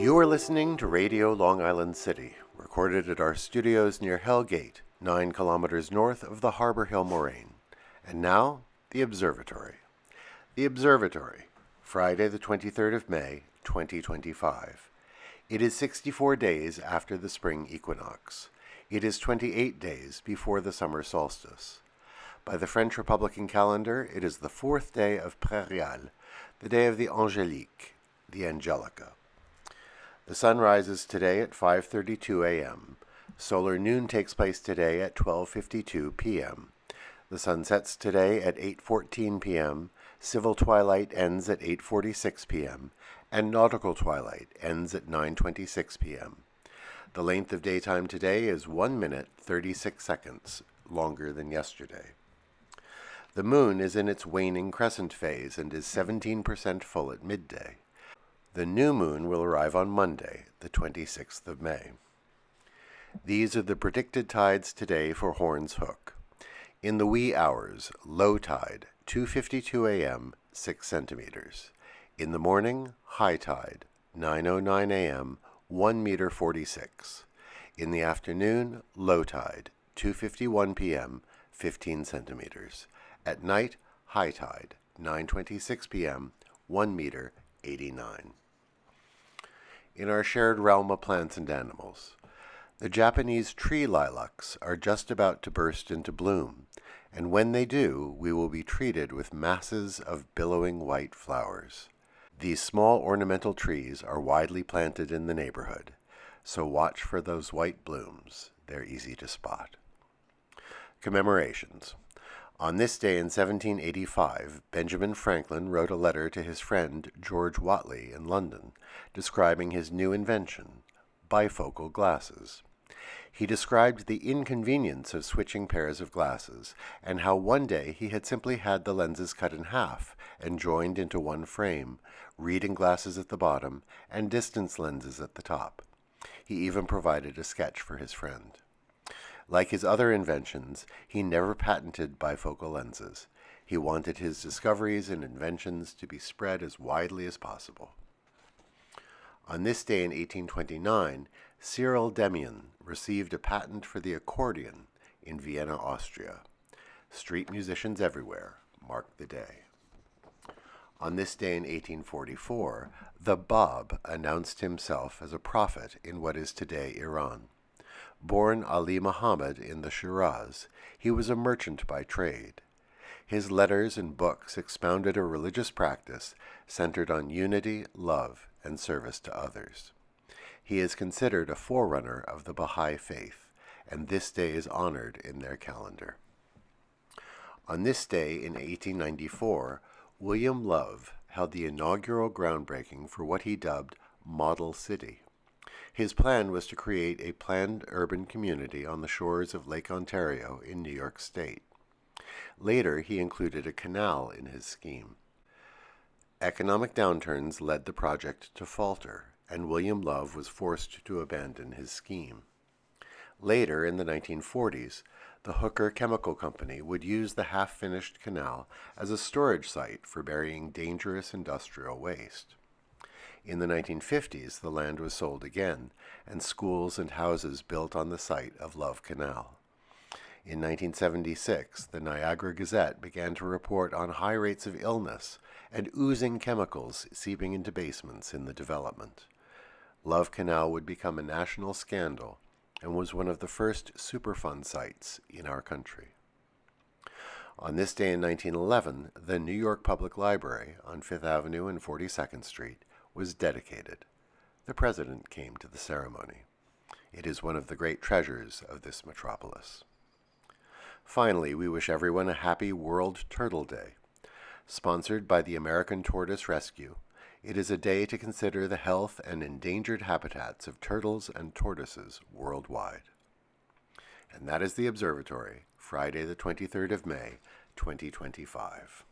You are listening to Radio Long Island City, recorded at our studios near Hell Gate, 9 kilometers north of the Harbor Hill Moraine. And now, the Observatory. The Observatory, Friday the 23rd of May, 2025. It is 64 days after the spring equinox. It is 28 days before the summer solstice. By the French Republican calendar, it is the 4th day of Prairial, the day of the Angélique, the Angelica. The sun rises today at 5:32 a.m. Solar noon takes place today at 12:52 p.m. The sun sets today at 8:14 p.m., civil twilight ends at 8:46 p.m., and nautical twilight ends at 9:26 p.m. The length of daytime today is 1 minute 36 seconds, longer than yesterday. The moon is in its waning crescent phase and is 17% full at midday. The new moon will arrive on Monday, the 26th of May. These are the predicted tides today for Horns Hook. In the wee hours, low tide, 2:52 a.m., 6 centimeters. In the morning, high tide, 9:09 a.m., 1 meter 46. In the afternoon, low tide, 2:51 p.m., 15 centimeters. At night, high tide, 9:26 p.m., 1 meter 89. In our shared realm of plants and animals, the Japanese tree lilacs are just about to burst into bloom, and when they do, we will be treated with masses of billowing white flowers. These small ornamental trees are widely planted in the neighborhood, so watch for those white blooms. They're easy to spot. Commemorations. On this day in 1785, Benjamin Franklin wrote a letter to his friend George Whately in London, describing his new invention, bifocal glasses. He described the inconvenience of switching pairs of glasses, and how one day he had simply had the lenses cut in half and joined into one frame, reading glasses at the bottom and distance lenses at the top. He even provided a sketch for his friend. Like his other inventions, he never patented bifocal lenses. He wanted his discoveries and inventions to be spread as widely as possible. On this day in 1829, Cyril Demian received a patent for the accordion in Vienna, Austria. Street musicians everywhere marked the day. On this day in 1844, the Bab announced himself as a prophet in what is today Iran. Born Ali Muhammad in the Shiraz, he was a merchant by trade. His letters and books expounded a religious practice centered on unity, love, and service to others. He is considered a forerunner of the Baha'i faith, and this day is honored in their calendar. On this day in 1894, William Love held the inaugural groundbreaking for what he dubbed Model City. His plan was to create a planned urban community on the shores of Lake Ontario in New York State. Later, he included a canal in his scheme. Economic downturns led the project to falter, and William Love was forced to abandon his scheme. Later, in the 1940s, the Hooker Chemical Company would use the half-finished canal as a storage site for burying dangerous industrial waste. In the 1950s, the land was sold again, and schools and houses built on the site of Love Canal. In 1976, the Niagara Gazette began to report on high rates of illness and oozing chemicals seeping into basements in the development. Love Canal would become a national scandal and was one of the first Superfund sites in our country. On this day in 1911, the New York Public Library on Fifth Avenue and 42nd Street was dedicated. The president came to the ceremony. It is one of the great treasures of this metropolis. Finally, we wish everyone a happy World Turtle Day. Sponsored by the American Tortoise Rescue, it is a day to consider the health and endangered habitats of turtles and tortoises worldwide. And that is the Observatory, Friday the 23rd of May, 2025.